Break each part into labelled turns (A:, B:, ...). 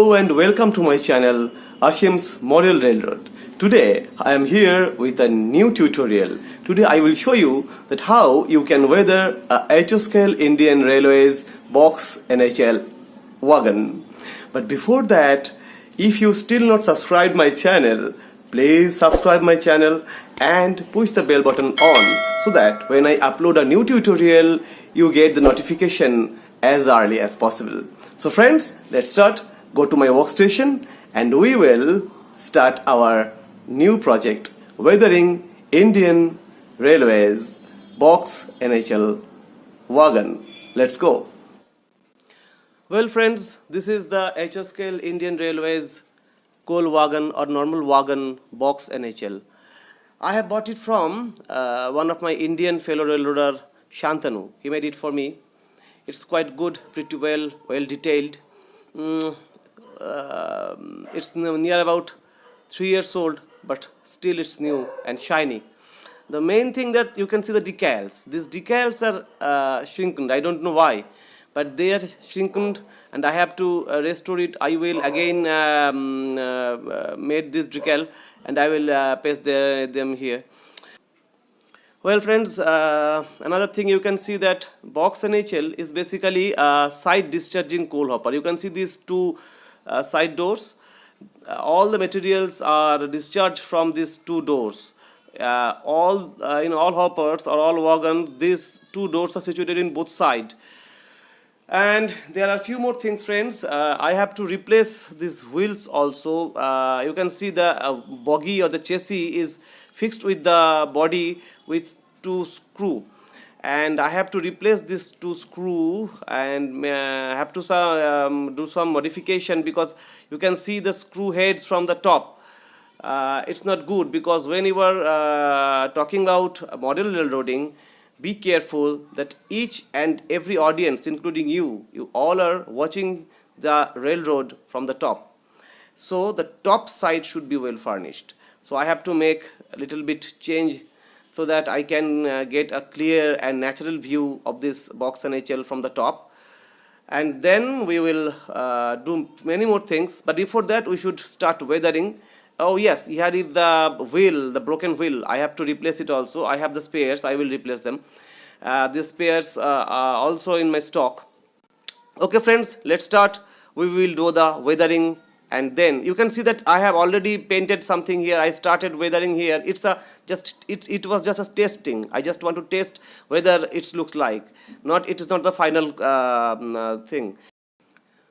A: Hello and welcome to my channel Ashim's Model Railroad. Today I am here with a new tutorial. Today I will show you that how you can weather a HO-scale Indian Railways BOXNHL Wagon. But before that, if you still not subscribed my channel, please subscribe my channel and push the bell button on so that when I upload a new tutorial you get the notification as early as possible. So friends, let's start. Go to my workstation and we will start our new project, Weathering Indian Railways BOXNHL Wagon. Let's go. Well friends, this is the HO scale Indian Railways coal wagon or normal wagon BOXNHL. I have bought it from one of my Indian fellow railroader, Shantanu. He made it for me. It's quite good, pretty well detailed. It's near about 3 years old, but still it's new and shiny. The main thing that you can see the decals. These decals are shrunken. I don't know why, but they are shrunken, and I have to restore it. I will again made this decal, and I will paste them here. Well friends, another thing you can see that BOXNHL is basically a side discharging coal hopper. You can see these two side doors. All the materials are discharged from these two doors. In all hoppers or all wagons, these two doors are situated in both sides. And there are a few more things, friends. I have to replace these wheels also. You can see the bogie or the chassis is fixed with the body with two screw, and I have to replace this two screw and have to do some modification, because you can see the screw heads from the top. It's not good, because when you are talking about model railroading, be careful that each and every audience, including you all are watching the railroad from the top. So the top side should be well furnished. So I have to make a little bit change so that I can get a clear and natural view of this BOXNHL from the top. And then we will do many more things. But before that, we should start weathering. Oh yes, here is the wheel, the broken wheel. I have to replace it also. I have the spares. I will replace them. These spares are also in my stock. Okay friends, let's start. We will do the weathering, and then you can see that I have already painted something here. I started weathering here. It was just a testing. I just want to test whether it looks like. It is not the final thing.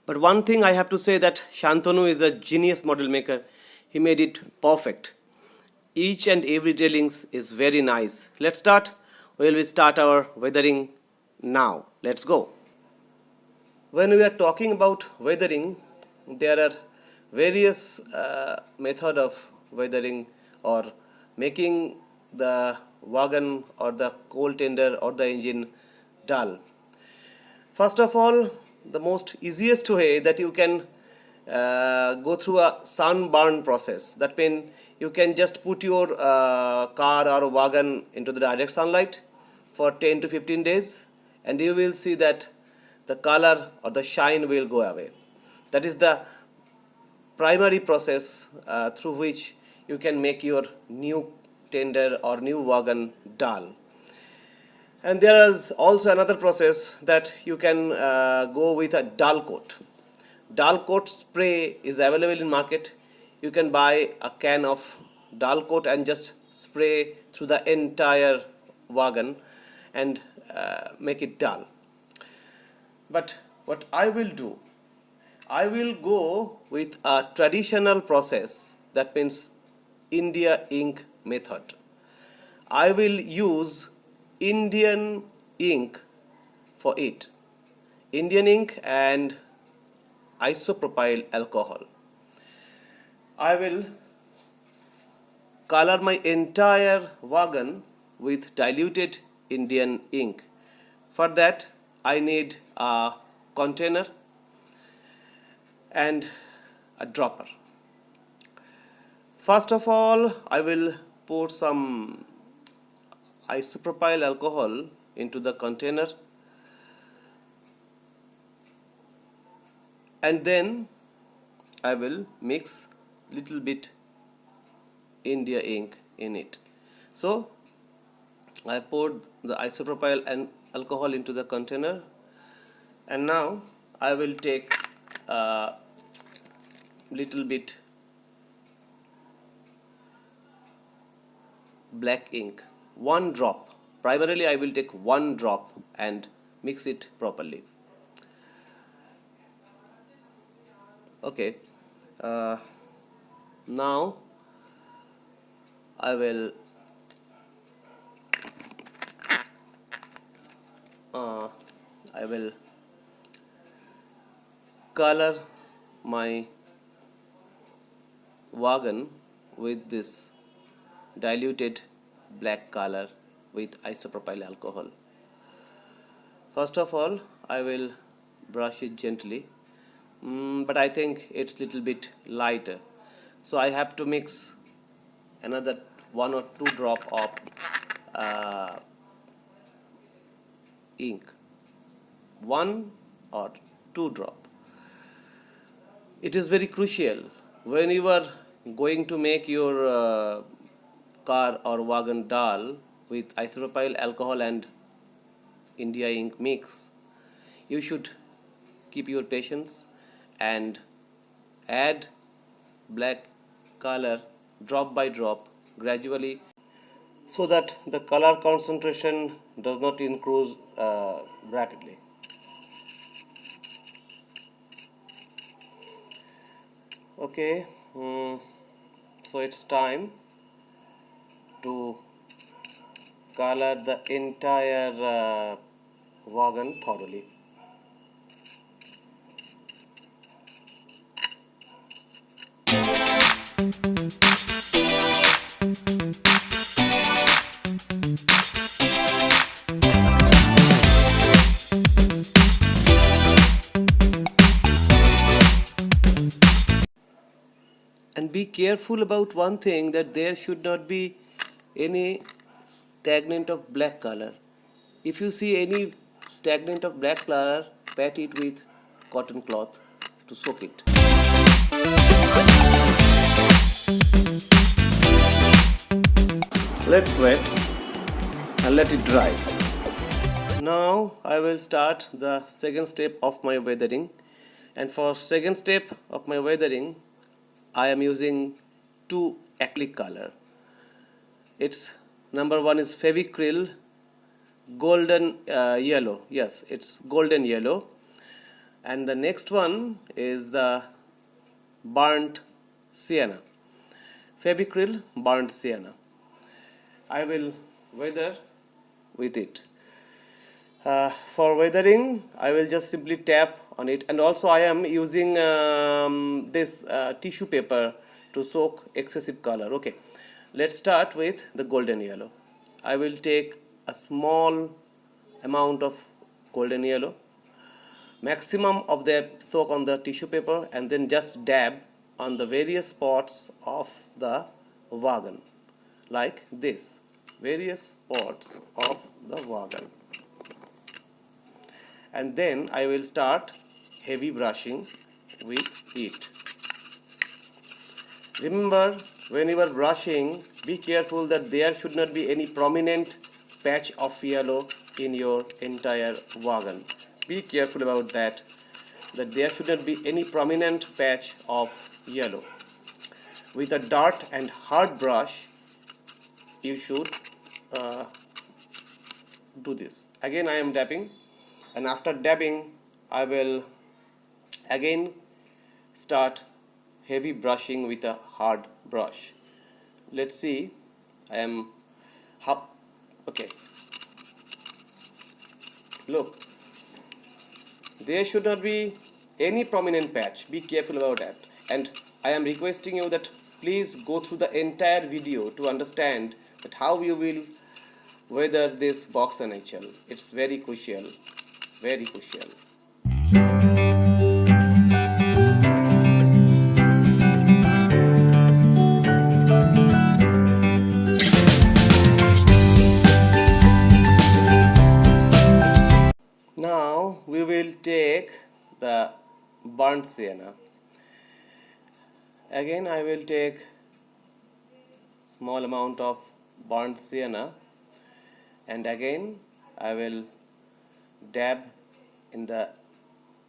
A: But one thing I have to say, that Shantanu is a genius model maker. He made it perfect. Each and every railings is very nice. Let's start. We will start our weathering now. Let's go. When we are talking about weathering, there are various method of weathering or making the wagon or the coal tender or the engine dull. First of all, the most easiest way that you can go through a sunburn process. That means you can just put your car or wagon into the direct sunlight for 10 to 15 days, and you will see that the color or the shine will go away. That is the primary process through which you can make your new tender or new wagon dull. And there is also another process that you can go with a dull coat. Dull coat spray is available in market. You can buy a can of dull coat and just spray through the entire wagon and make it dull. But what I will do, I will go with a traditional process, that means India ink method. I will use Indian ink for it. Indian ink and isopropyl alcohol. I will color my entire wagon with diluted Indian ink. For that, I need a container and a dropper. First of all, I will pour some isopropyl alcohol into the container, and then I will mix little bit India ink in it. So I poured the isopropyl and alcohol into the container, and now I will take a little bit black ink, one drop. Primarily I will take one drop and mix it properly. Okay, now I will color my wagon with this diluted black color with isopropyl alcohol. First of all, I will brush it gently, but I think it's little bit lighter, so I have to mix another 1 or 2 drop of ink, 1 or 2 drop. It is very crucial when you are going to make your car or wagon dull with isopropyl alcohol and India ink mix. You should keep your patience and add black color drop by drop gradually, so that the color concentration does not increase rapidly. Okay, so it's time to color the entire wagon thoroughly. And be careful about one thing, that there should not be any stagnant of black color. If you see any stagnant of black color, pat it with cotton cloth to soak it. Let's wet and let it dry. Now I will start the second step of my weathering, and for second step of my weathering I am using 2 acrylic color. It's number 1 is Fevicryl golden yellow. Yes, it's golden yellow. And the next one is the burnt sienna. Fevicryl burnt sienna. I will weather with it. For weathering, I will just simply tap on it, and also I am using this tissue paper to soak excessive color. Okay, let's start with the golden yellow. I will take a small amount of golden yellow, maximum of that soak on the tissue paper, and then just dab on the various spots of the wagon, like this, various spots of the wagon. And then I will start heavy brushing with it. Remember, when you are brushing, be careful that there should not be any prominent patch of yellow in your entire wagon. Be careful about that there should not be any prominent patch of yellow. With a dart and hard brush, you should do this. Again I am dabbing, and after dabbing I will again start heavy brushing with a hard brush. Let's see, I am okay, look, there should not be any prominent patch. Be careful about that, and I am requesting you that please go through the entire video to understand that how you will weather this BOXNHL. It's very crucial, very crucial. Now we will take the burnt sienna, Again I will take small amount of burnt sienna, and again I will dab in the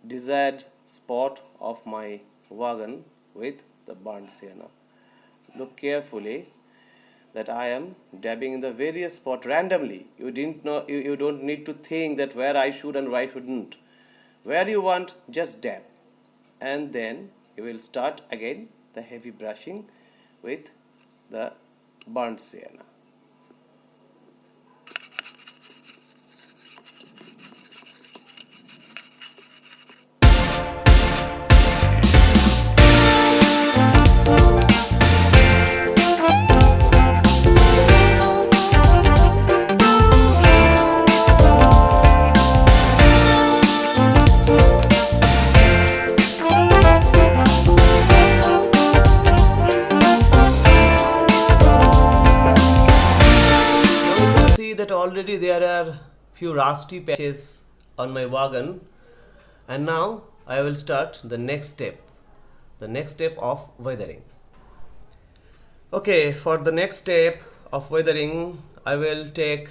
A: desired spot of my wagon with the burnt sienna. Look carefully that I am dabbing in the various spot randomly. You don't need to think that where I should and where I shouldn't. Where you want, just dab, and then you will start again the heavy brushing with the burnt sienna. That already there are few rusty patches on my wagon, and now I will start the next step of weathering. Okay, for the next step of weathering I will take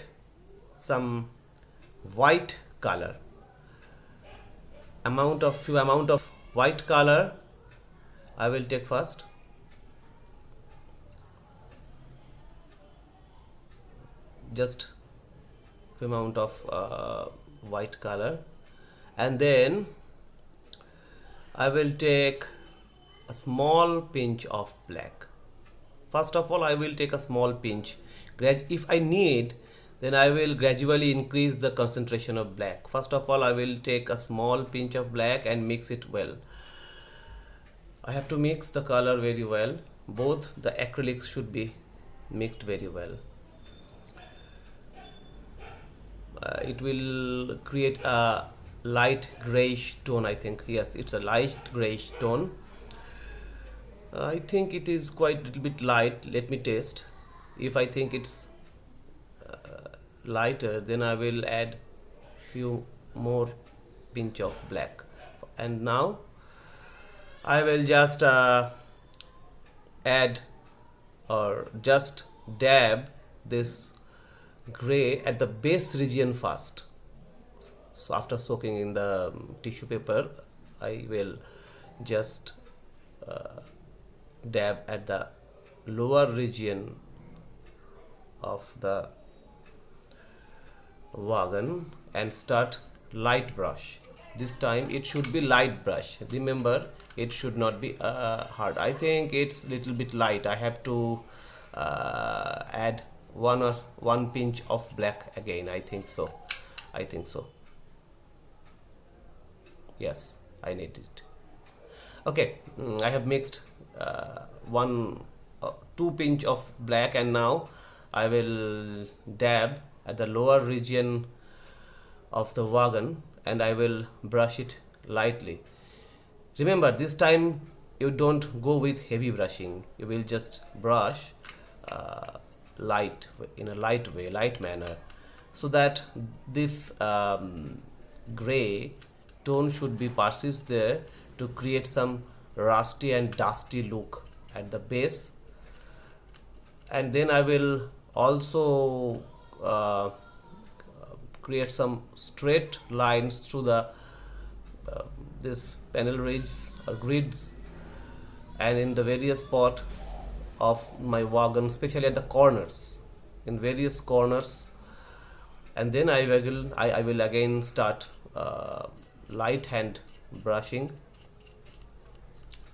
A: some white color, amount of white color I will take first. Just few amount of white color, and then I will take a small pinch of black. First of all I will take a small pinch. If I need, then I will gradually increase the concentration of black. First of all I will take a small pinch of black and mix it well. I have to mix the color very well. Both the acrylics should be mixed very well. It will create a light grayish tone, I think. Yes, it's a light grayish tone. I think it is quite a little bit light. Let me test. If I think it's lighter, then I will add few more pinch of black. And now I will just add or just dab this gray at the base region first. So after soaking in the tissue paper, I will just dab at the lower region of the wagon and start light brush. This time it should be light brush. Remember, it should not be hard. I think it's little bit light. I have to add one pinch of black again. I think so. Yes, I need it. Okay, I have mixed 2 pinch of black, and now I will dab at the lower region of the wagon and I will brush it lightly. Remember, this time you don't go with heavy brushing. You will just brush in a light manner, so that this gray tone should be persist there to create some rusty and dusty look at the base. And then I will also create some straight lines through the this panel ridges or grids and in the various spot of my wagon, especially at the corners, in various corners. And then I will again start light hand brushing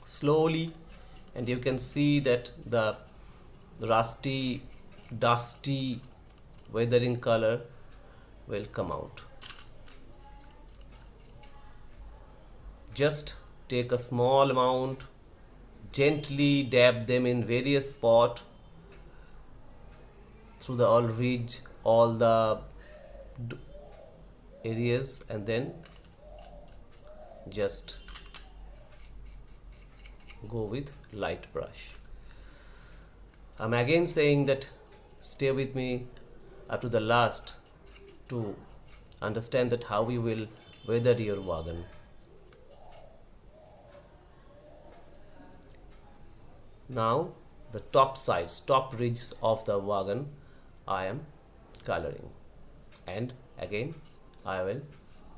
A: slowly, and you can see that the rusty, dusty weathering color will come out. Just take a small amount, gently dab them in various spot through the all ridge, all the areas, and then just go with light brush. I'm again saying that stay with me up to the last to understand that how we will weather your wagon. Now the top sides, top ridges of the wagon I am coloring, and again I will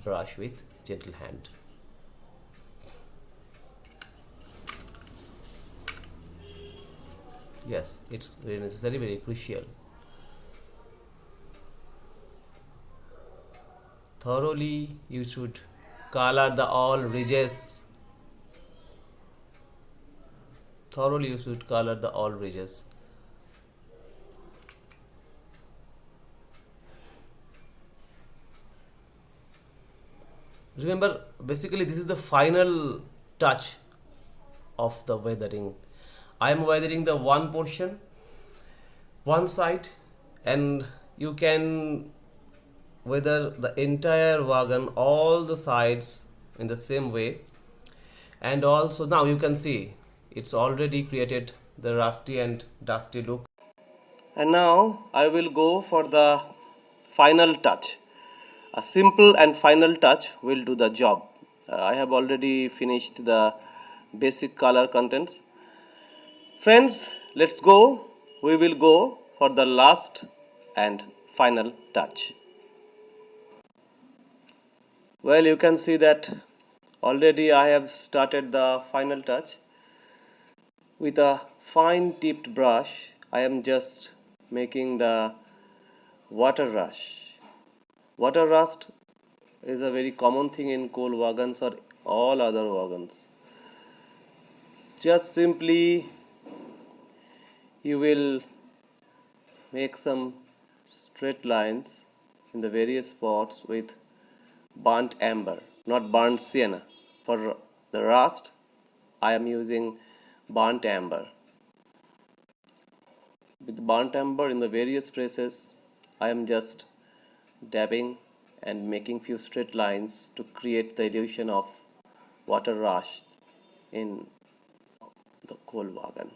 A: brush with gentle hand. Yes, it's very necessary, very crucial. Thoroughly you should color the all ridges. Thoroughly you should color the all ridges. Remember, basically this is the final touch of the weathering. I am weathering the one portion, one side, and you can weather the entire wagon, all the sides in the same way. And also now you can see it's already created the rusty and dusty look. And now I will go for the final touch. A simple and final touch will do the job. I have already finished the basic color contents. Friends, let's go. We will go for the last and final touch. Well, you can see that already I have started the final touch. With a fine tipped brush, I am just making the water rush. Water rust is a very common thing in coal wagons or all other wagons. Just simply you will make some straight lines in the various spots with burnt amber, not burnt sienna. For the rust, I am using burnt amber. With burnt amber in the various places, I am just dabbing and making few straight lines to create the illusion of water rush in the coal wagon.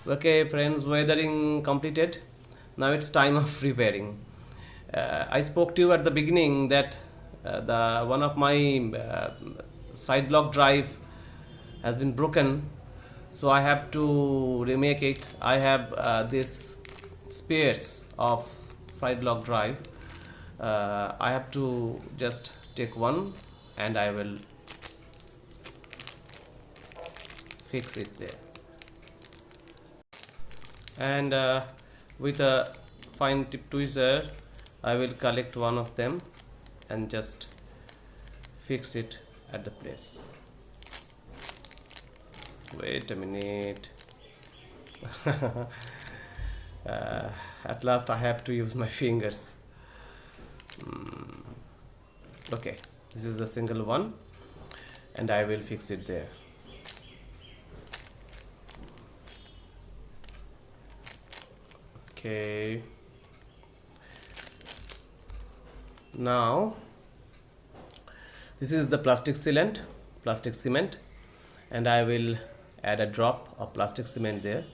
A: Okay friends, weathering completed. Now it's time of repairing. I spoke to you at the beginning that the one of my side block drive has been broken, so I have to remake it. I have this spares of side block drive. I have to just take one and I will fix it there. And with a fine tip tweezer I will collect one of them and just fix it at the place. Wait a minute. At last I have to use my fingers. Okay, this is the single one and I will fix it there. Okay, now this is the plastic cement, and I will add a drop of plastic cement there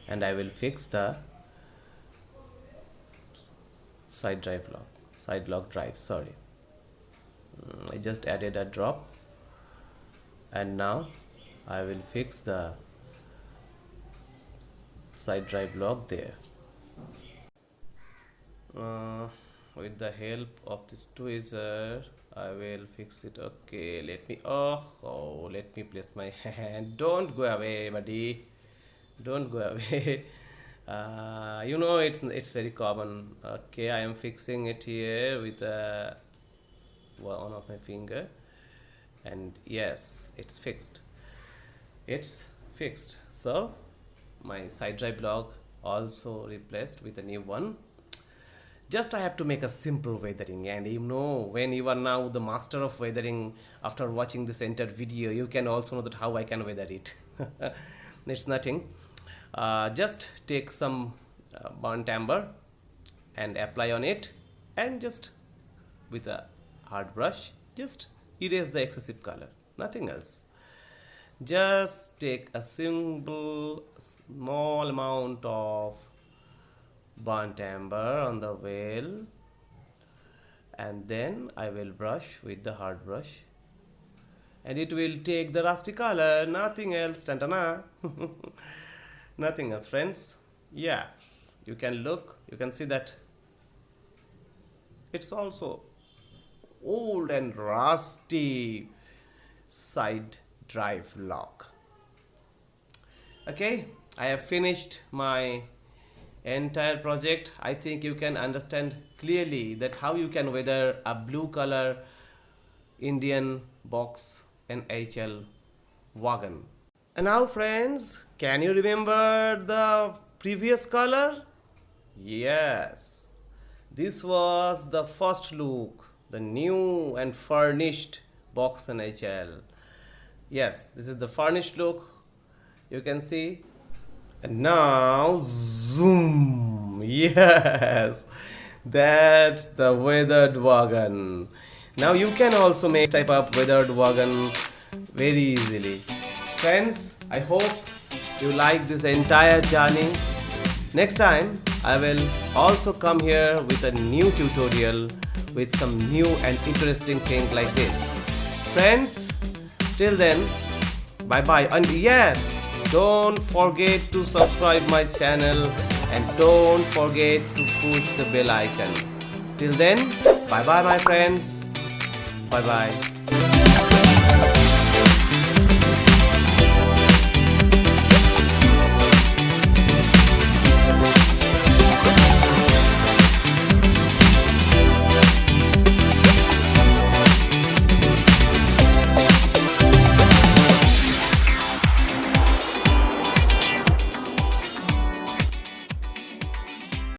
A: and I will fix the side lock drive. Sorry, I just added a drop and now I will fix the side drive lock there. With the help of this tweezer I will fix it. Okay, let me place my hand. Don't go away, buddy, don't go away. You know, it's very common. Okay, I am fixing it here with one of my finger, and yes, it's fixed. It's fixed. So my side drive block also replaced with a new one. Just I have to make a simple weathering, and you know, when you are now the master of weathering, after watching this entire video, you can also know that how I can weather it. It's nothing. Just take some burnt amber and apply on it, and just with a hard brush just erase the excessive color, nothing else. Just take a simple small amount of burnt amber on the wheel, and then I will brush with the hard brush, and it will take the rusty color, nothing else. Tantana. Nothing else, friends. Yeah, you can look, you can see that it's also old and rusty side drive lock. Okay, I have finished my entire project. I think you can understand clearly that how you can weather a blue color Indian BOXNHL wagon. And now, friends, can you remember the previous color? Yes, this was the first look, the new and furnished BOXNHL. Yes, this is the furnished look, you can see. And now zoom. Yes, that's the weathered wagon. Now you can also make this type of weathered wagon very easily. Friends, I hope you like this entire journey. Next time I will also come here with a new tutorial with some new and interesting thing like this. Friends, till then, bye bye. And yes, don't forget to subscribe my channel, and don't forget to push the bell icon. Till then, bye bye my friends. Bye bye.